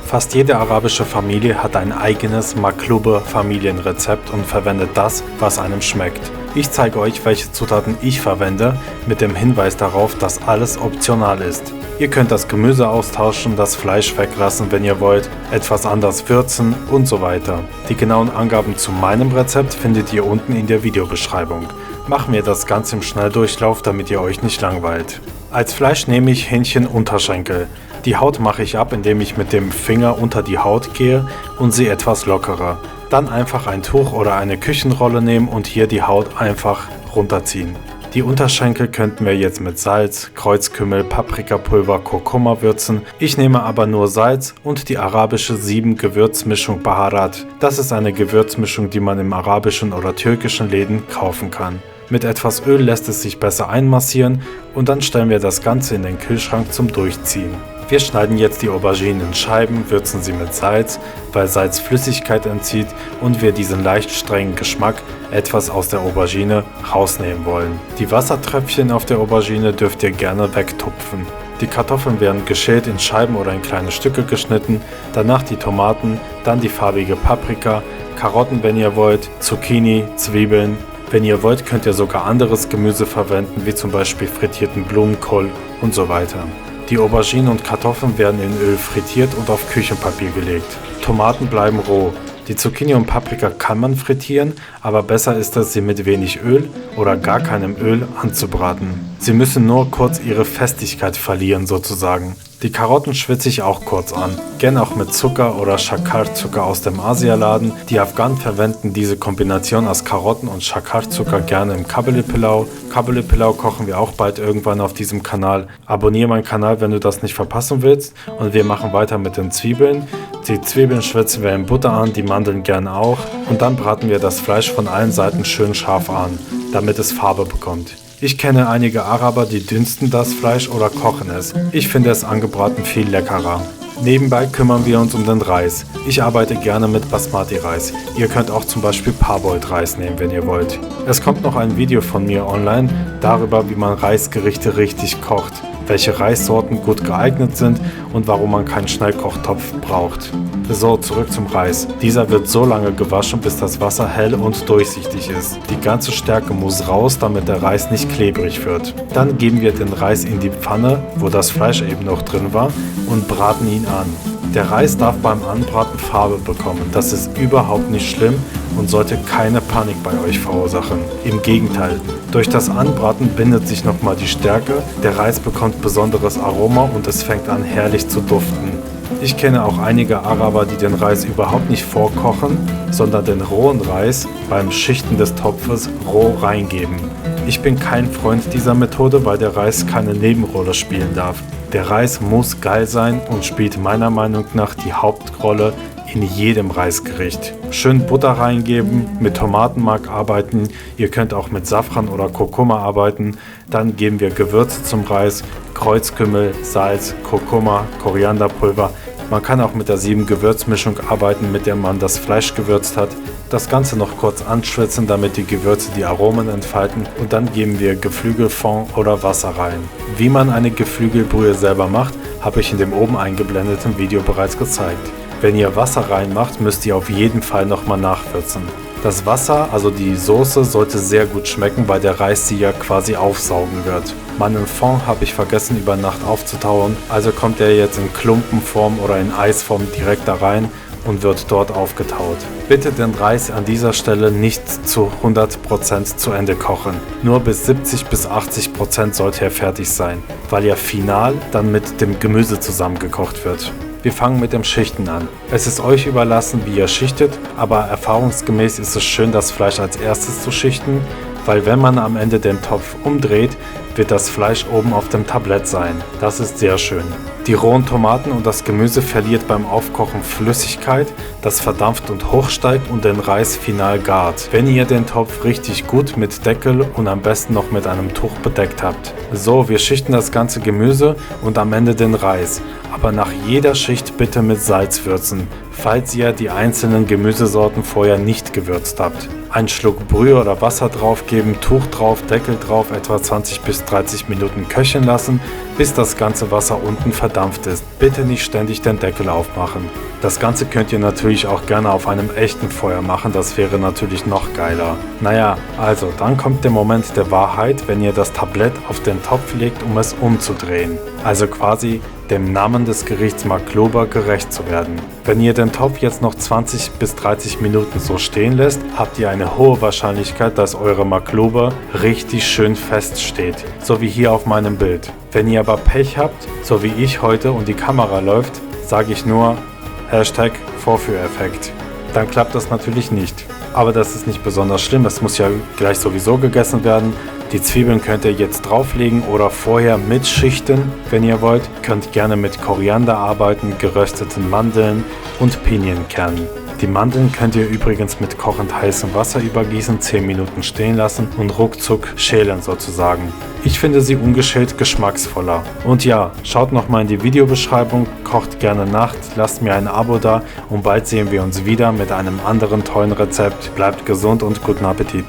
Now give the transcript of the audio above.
Fast jede arabische Familie hat ein eigenes Maklube-Familienrezept und verwendet das, was einem schmeckt. Ich zeige euch, welche Zutaten ich verwende, mit dem Hinweis darauf, dass alles optional ist. Ihr könnt das Gemüse austauschen, das Fleisch weglassen, wenn ihr wollt, etwas anders würzen und so weiter. Die genauen Angaben zu meinem Rezept findet ihr unten in der Videobeschreibung. Machen wir das Ganze im Schnelldurchlauf, damit ihr euch nicht langweilt. Als Fleisch nehme ich Hähnchenunterschenkel. Die Haut mache ich ab, indem ich mit dem Finger unter die Haut gehe und sie etwas lockere. Dann einfach ein Tuch oder eine Küchenrolle nehmen und hier die Haut einfach runterziehen. Die Unterschenkel könnten wir jetzt mit Salz, Kreuzkümmel, Paprikapulver, Kurkuma würzen. Ich nehme aber nur Salz und die arabische 7-Gewürzmischung Baharat. Das ist eine Gewürzmischung, die man im arabischen oder türkischen Läden kaufen kann. Mit etwas Öl lässt es sich besser einmassieren und dann stellen wir das Ganze in den Kühlschrank zum Durchziehen. Wir schneiden jetzt die Auberginen in Scheiben, würzen sie mit Salz, weil Salz Flüssigkeit entzieht und wir diesen leicht strengen Geschmack etwas aus der Aubergine rausnehmen wollen. Die Wassertröpfchen auf der Aubergine dürft ihr gerne wegtupfen. Die Kartoffeln werden geschält in Scheiben oder in kleine Stücke geschnitten, danach die Tomaten, dann die farbige Paprika, Karotten, wenn ihr wollt, Zucchini, Zwiebeln. Wenn ihr wollt, könnt ihr sogar anderes Gemüse verwenden, wie zum Beispiel frittierten Blumenkohl und so weiter. Die Auberginen und Kartoffeln werden in Öl frittiert und auf Küchenpapier gelegt. Tomaten bleiben roh. Die Zucchini und Paprika kann man frittieren, aber besser ist es, sie mit wenig Öl oder gar keinem Öl anzubraten. Sie müssen nur kurz ihre Festigkeit verlieren sozusagen. Die Karotten schwitze ich auch kurz an, gern auch mit Zucker oder Shakar-Zucker aus dem Asialaden. Die Afghanen verwenden diese Kombination aus Karotten und Shakar-Zucker gerne im Kabyle Pilau. Kabyle Pilau kochen wir auch bald irgendwann auf diesem Kanal. Abonniere meinen Kanal, wenn du das nicht verpassen willst. Und wir machen weiter mit den Zwiebeln. Die Zwiebeln schwitzen wir in Butter an, die Mandeln gerne auch. Und dann braten wir das Fleisch von allen Seiten schön scharf an, damit es Farbe bekommt. Ich kenne einige Araber, die dünsten das Fleisch oder kochen es. Ich finde es angebraten viel leckerer. Nebenbei kümmern wir uns um den Reis. Ich arbeite gerne mit Basmati-Reis. Ihr könnt auch zum Beispiel Parboiled-Reis nehmen, wenn ihr wollt. Es kommt noch ein Video von mir online darüber, wie man Reisgerichte richtig kocht, welche Reissorten gut geeignet sind und warum man keinen Schnellkochtopf braucht. So, zurück zum Reis. Dieser wird so lange gewaschen, bis das Wasser hell und durchsichtig ist. Die ganze Stärke muss raus, damit der Reis nicht klebrig wird. Dann geben wir den Reis in die Pfanne, wo das Fleisch eben noch drin war, und braten ihn an. Der Reis darf beim Anbraten Farbe bekommen. Das ist überhaupt nicht schlimm und sollte keine Panik bei euch verursachen. Im Gegenteil, durch das Anbraten bindet sich nochmal die Stärke, der Reis bekommt besonderes Aroma und es fängt an herrlich zu duften. Ich kenne auch einige Araber, die den Reis überhaupt nicht vorkochen, sondern den rohen Reis beim Schichten des Topfes roh reingeben. Ich bin kein Freund dieser Methode, weil der Reis keine Nebenrolle spielen darf. Der Reis muss geil sein und spielt meiner Meinung nach die Hauptrolle in jedem Reisgericht. Schön Butter reingeben, mit Tomatenmark arbeiten, ihr könnt auch mit Safran oder Kurkuma arbeiten. Dann geben wir Gewürze zum Reis, Kreuzkümmel, Salz, Kurkuma, Korianderpulver. Man kann auch mit der 7-Gewürzmischung arbeiten, mit der man das Fleisch gewürzt hat. Das Ganze noch kurz anschwitzen, damit die Gewürze die Aromen entfalten, und dann geben wir Geflügelfond oder Wasser rein. Wie man eine Geflügelbrühe selber macht, habe ich in dem oben eingeblendeten Video bereits gezeigt. Wenn ihr Wasser reinmacht, müsst ihr auf jeden Fall nochmal nachwürzen. Das Wasser, also die Soße, sollte sehr gut schmecken, weil der Reis sie ja quasi aufsaugen wird. Meinen Fond habe ich vergessen über Nacht aufzutauen, also kommt er jetzt in Klumpenform oder in Eisform direkt da rein und wird dort aufgetaut. Bitte den Reis an dieser Stelle nicht zu 100% zu Ende kochen. Nur bis 70-80% sollte er fertig sein, weil er final dann mit dem Gemüse zusammengekocht wird. Wir fangen mit dem Schichten an. Es ist euch überlassen, wie ihr schichtet, aber erfahrungsgemäß ist es schön, das Fleisch als erstes zu schichten, weil wenn man am Ende den Topf umdreht, wird das Fleisch oben auf dem Tablett sein. Das ist sehr schön. Die rohen Tomaten und das Gemüse verliert beim Aufkochen Flüssigkeit, das verdampft und hochsteigt und den Reis final gart, wenn ihr den Topf richtig gut mit Deckel und am besten noch mit einem Tuch bedeckt habt. So, wir schichten das ganze Gemüse und am Ende den Reis, aber nach jeder Schicht bitte mit Salz würzen, falls ihr die einzelnen Gemüsesorten vorher nicht gewürzt habt. Einen Schluck Brühe oder Wasser drauf geben, Tuch drauf, Deckel drauf, etwa 20 bis 30 Minuten köcheln lassen, bis das ganze Wasser unten verdampft ist. Bitte nicht ständig den Deckel aufmachen. Das Ganze könnt ihr natürlich auch gerne auf einem echten Feuer machen, das wäre natürlich noch geiler. Naja, also dann kommt der Moment der Wahrheit, wenn ihr das Tablett auf den Topf legt, um es umzudrehen. Also quasi dem Namen des Gerichts Makluba gerecht zu werden. Wenn ihr den Topf jetzt noch 20 bis 30 Minuten so stehen lässt, habt ihr eine hohe Wahrscheinlichkeit, dass eure Makluba richtig schön fest steht, so wie hier auf meinem Bild. Wenn ihr aber Pech habt, so wie ich heute und die Kamera läuft, sage ich nur #Vorführeffekt. Dann klappt das natürlich nicht. Aber das ist nicht besonders schlimm, es muss ja gleich sowieso gegessen werden. Die Zwiebeln könnt ihr jetzt drauflegen oder vorher mitschichten, wenn ihr wollt. Könnt gerne mit Koriander arbeiten, gerösteten Mandeln und Pinienkernen. Die Mandeln könnt ihr übrigens mit kochend heißem Wasser übergießen, 10 Minuten stehen lassen und ruckzuck schälen sozusagen. Ich finde sie ungeschält geschmacksvoller. Und ja, schaut nochmal in die Videobeschreibung, kocht gerne nach, lasst mir ein Abo da und bald sehen wir uns wieder mit einem anderen tollen Rezept. Bleibt gesund und guten Appetit!